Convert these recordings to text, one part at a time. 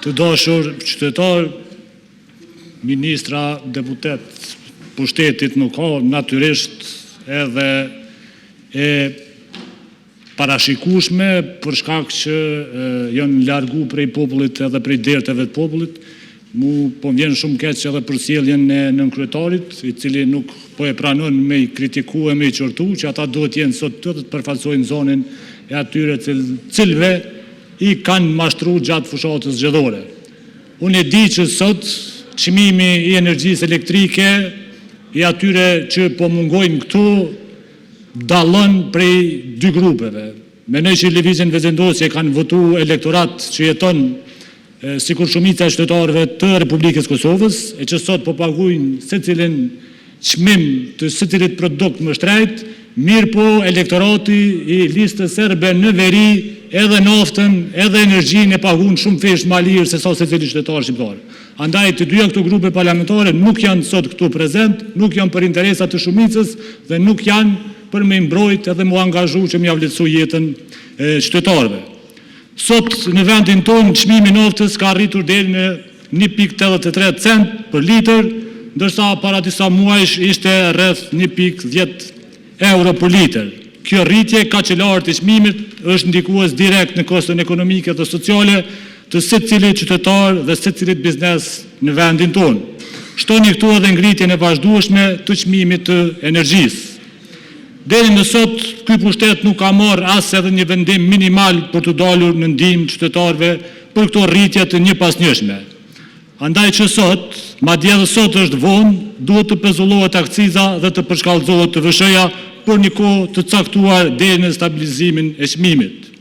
Të dashur qytetar, ministra, deputet, pushtetit nuk ka, natyrisht edhe e parashikueshme për shkak që janë largu prej popullit edhe prej derteve të popullit. Mu po vjen shumë keq edhe për sjelljen e nënkryetarit, i cili nuk po e pranon me i kritiku e me i qortu, që ata duhet jenë sot të përfaqësojnë zonën e atyre cilve i kanë mashtru gjatë fushatës zgjedhore. Unë e di që sot çmimi i energjisë elektrike i atyre që po mungojnë këtu dallon prej dy grupeve. Mendoj që lëvizjen vezendosje kanë votu elektorat që jeton sikur shumica e qytetarëve të Republikës Kosovës, e që sot po paguajnë secilin çmim të secilit produkt më shtrejt, mirë po elektorati i listës serbe në veri edhe naftën, edhe energjinë e paguajnë shumë fesh më lirë se sa secili qytetar shqiptar. Andaj të dyja këto grupe parlamentare nuk janë sot këtu prezent, nuk janë për interesat të shumicës dhe nuk janë për me mbrojt edhe mu angazhu që mi avletësu jetën qytetarëve. Sot në vendin tonë çmimi i naftës ka arritur deri në 1.83 cent për litër, ndërsa para disa muajsh ishte rreth 1.10 euro për litër. Kjo rritje kaq e lartë e çmimit është ndikues direkt në koston ekonomike dhe sociale të secilit qytetar dhe secilit biznes në vendin tonë. Shtoni këtu edhe ngritjen e vazhdueshme të çmimit të energjisë. Deri në sot, ky pushtet nuk ka marrë as edhe një vendim minimal për të dalur në ndihmë qytetarëve për këto rritje të njëpasnjëshme. Andaj që sot, madje edhe sot është vonë, duhet të pezullohet akciza dhe të përshkallëzohet TVSH-ja për një kohë të caktuar deri në stabilizimin e çmimit.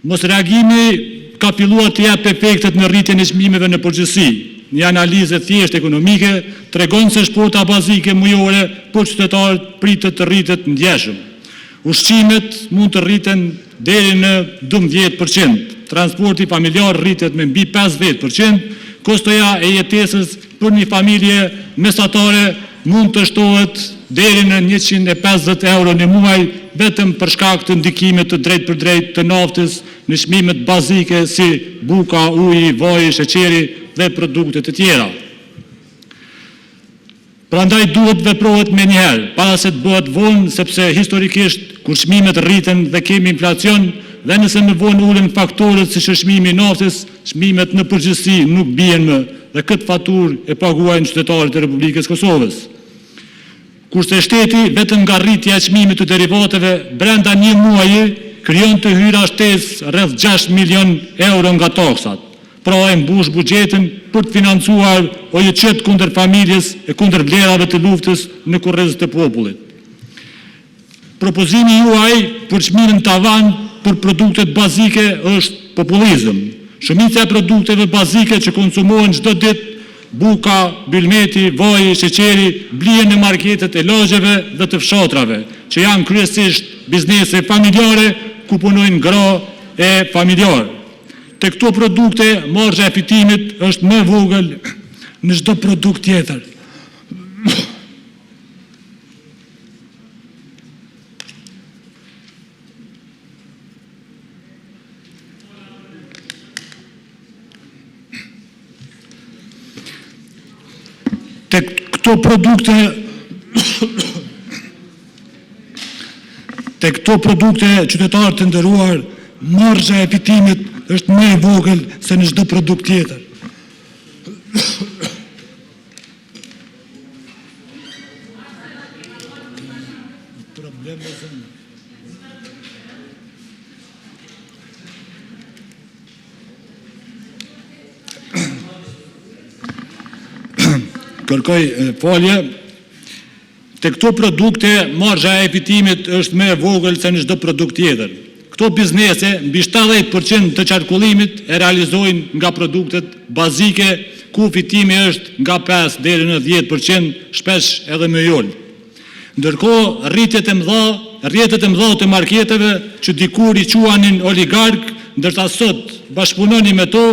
Mos reagimi ka filluar të jap efektet në rritjen e çmimeve në përgjithësi. Një analizë thjesht ekonomike tregon se shpota bazike mujore për qytetarët pritet të rritet ndjeshëm. Ushqimet mund të rriten deri në 12%, transporti familjar rritet me mbi 50%, kostoja e jetesës për një familje mesatare mund të shtohet deri në 150 euro në muaj vetëm për shkak të ndikimit të drejt për drejt të naftës në çmimet bazike si buka, uji, vaji, sheqeri dhe produktet e tjera. Prandaj duhet veprohet me njëherë, para se të bëhet vonë, sepse historikisht kur çmimet rriten dhe kemi inflacion, dhe nëse në vonë ulen faktorët si çmimi i naftës, çmimet në përgjithësi nuk bien më dhe këtë faturë e paguajnë qytetarët e Republikës Kosovës. Kurse shteti vetëm nga rritja e çmimit të derivateve brenda një muaji krijon të hyra shtesë rreth 6 milion euro nga taksat. Pra e mbush buxhetin për të financuar OJC kundër familjes e kundër vlerave të luftës në kurrezet e popullit. Propozimi juaj për çmimin tavan për produktet bazike është populizëm. Shumica e produkteve bazike që konsumohen çdo ditë, buka, bylmeti, vaji, sheqeri, blihen në marketet e lagjeve dhe të fshatrave, që janë kryesisht biznese familjare ku punojnë gra e familjar. Te këto produkte, marzha e fitimit është më vogël në çdo produkt tjetër. Te këto produkte qytetarë të nderuar, marzha e fitimit është më e vogël se në çdo produkt tjetër. Kërkoj falje. Te këto produkte, marzha e fitimit është më e vogël se në çdo produkt tjetër. Këto biznese, mbi 70% të qarkullimit e realizojnë nga produktet bazike, ku fitimi është nga 5 deri në 10%, shpesh edhe më ulët. Ndërkohë, rrjetet e mëdha të marketeve që dikur i quanin oligark, ndërsa sot bashkëpunoni me to,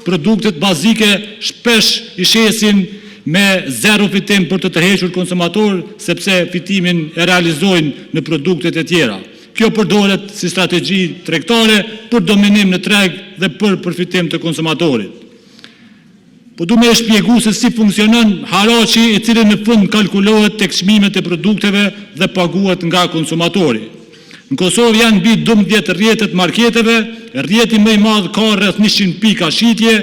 produktet bazike shpesh i shesin me zero fitim për të tërhequr konsumator, sepse fitimin e realizojnë në produktet e tjera. Kjo përdoret si strategji tregtare për dominim në treg dhe për përfitim të konsumatorit. Po du me e shpjegu se si funksionon haraqi i cili në fund kalkulohet tek çmimet e produkteve dhe paguhet nga konsumatori. Në Kosovë janë mbi 12 rrjetet marketeve, rrjeti më i madh ka rreth 100 pika shitje,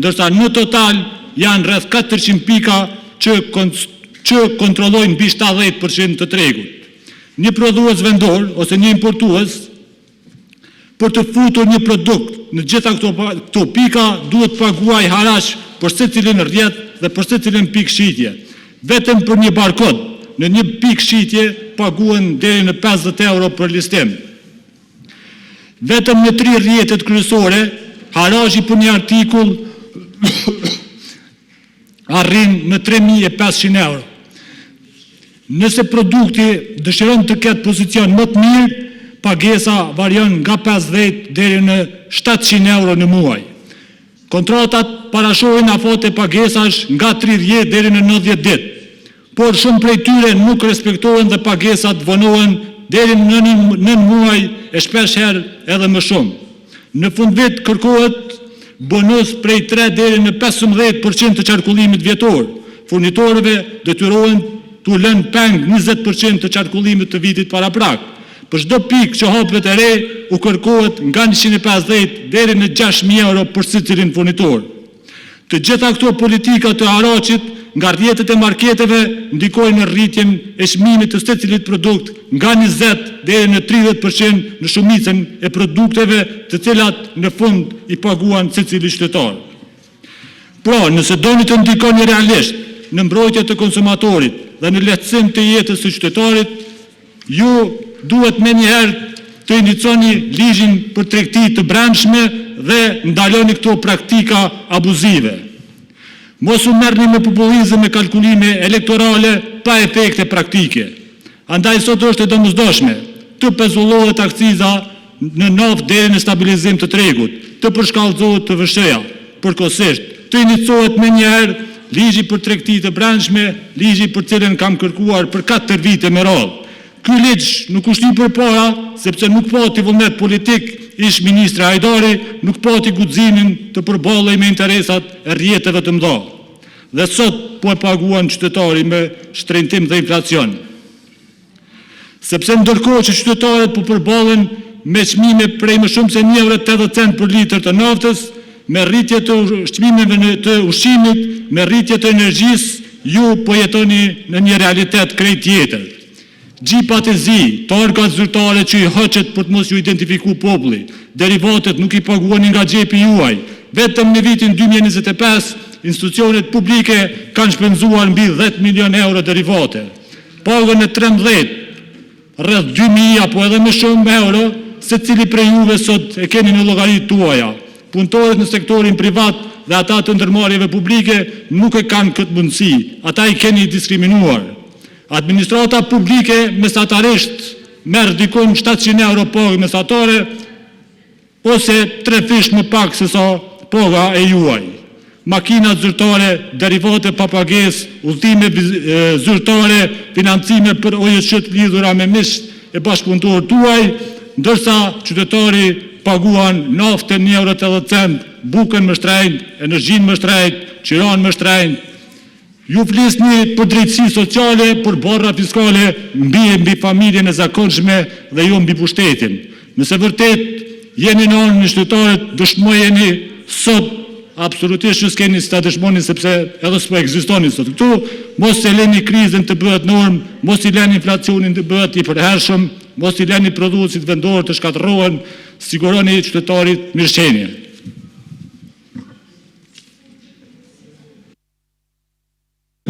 ndërsa në total janë rreth 400 pika që kontrollojnë mbi 70% të tregut. Një prodhues vendor ose një importues për të futur një produkt në gjitha këto pika duhet paguaj haraq për secilin rrjet dhe për secilin pikë shitje. Vetëm për një barkod në një pikë shitje paguhen deri në 50 euro për listim. Vetëm në 3 rrjetet kryesore, haraqi për një artikull arrin në 3.500 euro. Nëse produkti dëshiron të ketë pozicion më të mirë, pagesa varion nga 50 deri në 700 euro në muaj. Kontratat parashohin afote pagesash nga 30 deri në 90 ditë, por shumë prej tyre nuk respektohen dhe pagesat vonohen deri në 9 muaj e shpesh herë edhe më shumë. Në fund vit kërkohet bonus prej 3 deri në 15% të qarkullimit vjetor. Furnitorëve detyrohen të lënë peng 20% të qarkullimit të vitit paraprak. Për çdo pikë që hapet e re, u kërkohet nga 150 deri në 6.000 euro për secilin furnitor. Të gjitha këto politika të haraqit nga rrjetet e marketeve ndikojnë në rritjen e çmimit të secilit produkt nga 20 deri në 30% në shumicën e produkteve të cilat në fund i paguan secili qytetar. Pra, nëse doni të ndikoni realisht në mbrojtje të konsumatorit dhe në lehtësim të jetës së qytetarit, ju duhet me njëherë të inicioni ligjin për tregti të brendshme dhe ndaloni këto praktika abuzive. Mos u merrni me populizëm e kalkulime elektorale pa efekte praktike. Andaj sot është e domosdoshme të pezullohet akciza në naftë deri në stabilizim të tregut, të përshkallëzohet të vëshëja, përkohësisht të iniciohet me njëherë ligji për tregti të brendshme, ligji për cilën kam kërkuar për 4 vite me radhë. Ky ligj nuk u shtyp përpara sepse nuk pati vullnet politik ish ministri Hajdari, nuk pati guximin të përballej me interesat e rrjeteve të mëdha. Dhe sot po e paguan qytetari me shtrenjtim dhe inflacion. Sepse ndërkohë që qytetarët po përballen me çmime prej më shumë se 1,80 euro për litër të naftës, me rritje të çmimeve të ushqimit, me rritje të energjisë, ju po jetoni në një realitet krejt tjetër. Gjipat e zi, targat zyrtare që i hoqet për të mos ju identifiku populli, derivatet nuk i paguani nga xhepi juaj. Vetëm në vitin 2025, institucionet publike kanë shpenzuar mbi 10 milion euro derivate. Pagën e 13, rreth 2.000 apo edhe më shumë euro, se cili prej juve sot e keni në llogaritë tuaja. Punëtorët në sektorin privat dhe ata të ndërmarrjeve publike nuk e kanë këtë mundësi, ata i keni diskriminuar. Administrata publike mesatarisht merr dikon 700 euro pagë mesatare ose 3 fish më pak se sa paga e juaj. Makinat zyrtare, derivate pa pagesë, udhëtime zyrtare, financime për OJC lidhura me mish e bashkëpunëtorët tuaj, ndërsa qytetari paguan naftën 1,80 euro, bukën më shtrenjtë, energjinë më shtrenjtë, qiran më shtrenjtë. Ju flisni për drejtësi sociale, për barra fiskale, mbi familjen e zakonshme dhe jo mbi pushtetin. Nëse vërtet jeni në anën e qytetarët, dëshmojeni sot absolutisht që s'keni si ta dëshmoni sepse edhe s'po ekzistoni sot këtu, mos e leni krizën të bëhet normë, mos i leni inflacionin të bëhet i përhershëm, mos i leni prodhuesit vendor të shkatërrohen, siguroni qytetarit mirëqenie.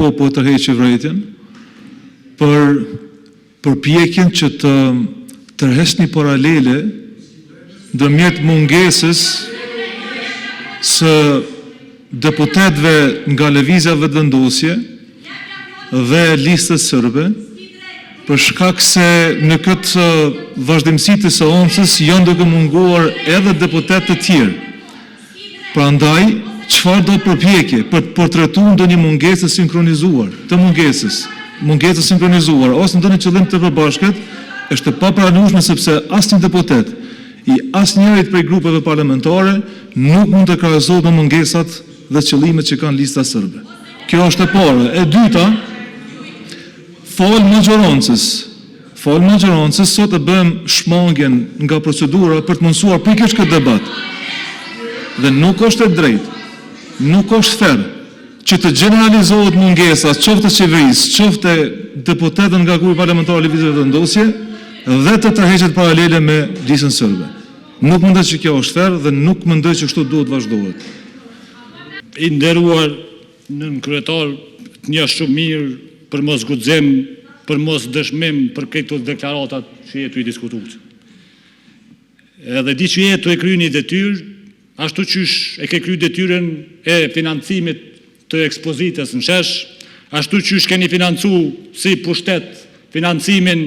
Po tërheqë vërejtjen për përpjekjen që të tërheqni paralele ndërmjet mungesës së deputetëve nga lëvizja vetëvendosje dhe listës sërbe, për shkak se në këtë vazhdimsi të seancës janë duke munguar edhe deputetë të tjerë. Prandaj, çfarë do përpjekje për të portretuar ndonjë mungesë sinkronizuar, të mungesë sinkronizuar ose ndonjë qëllim të përbashkët, është e papranueshme sepse asnjë deputet i asnjërit prej grupeve parlamentare nuk mund të krahasohet me mungesat dhe qëllimet që kanë lista sërbe. Kjo është e para. E dyta, Fol maggjorancës sot e bëjmë shmangjen nga procedura për të mundësuar pikërisht këtë debat. Dhe nuk është e drejtë, nuk është fair që të generalizohet mungesa qoftë e qeverisë, qoftë e deputetëve nga grupi parlamentar Lëvizje Vendosje dhe të tërheqet paralele me listën sërbe. Nuk mendoj që kjo është fair dhe nuk mendoj që kështu duhet vazhdohet. I nderuar nën kryetar, të njeh shumë mirë për mos guxim, për mos dëshmim për këto deklaratat që jetu i diskutuar. Edhe di që jetu e krye një detyrë, ashtu qysh e ke krye detyrën e financimit të ekspozitës në shesh, ashtu qysh keni financu si pushtet financimin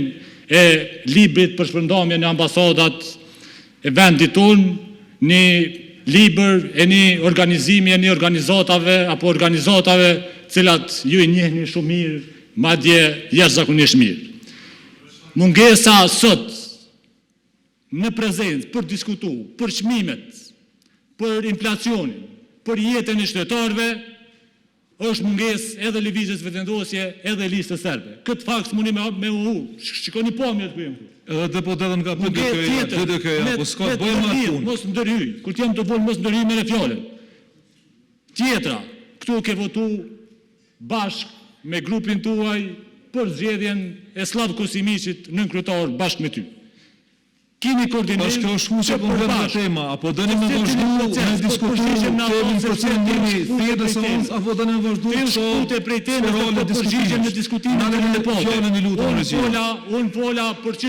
e librit për shpërndamje në ambasadat e vendit tonë, një libër e një organizimi e një organizatave apo organizatave cilat ju i njehni shumë mirë, madje jashtëzakonisht mirë. Mungesa sot në prezencë për diskutu, për çmimet, për inflacionin, për jetën e qytetarëve, është mungesë edhe Lëvizjes Vendosje, edhe listës serbe. Këtë fakt s'muni me u, shikoni pamjet ku jam këtu. Edhe deputetën nga PDK-ja, po s'ka bëjmë atë punë. Mos ndërhyj, kur t'jam të folë mos ndërhyj me fjalën. Tjetra, këtu ke votu bashkë me grupin tuaj për zgjedhjen e Slav Kosimiçit nën kryetar bashkë me ty. Kini koordinim. Pas kjo është që po vjen tema, apo dëni me vazhdu me diskutimin temin procedimi thjesht sonc apo dëni me vazhdu të prej temës për përgjigjen në diskutimin e debatit. Unë lutem, unë fola për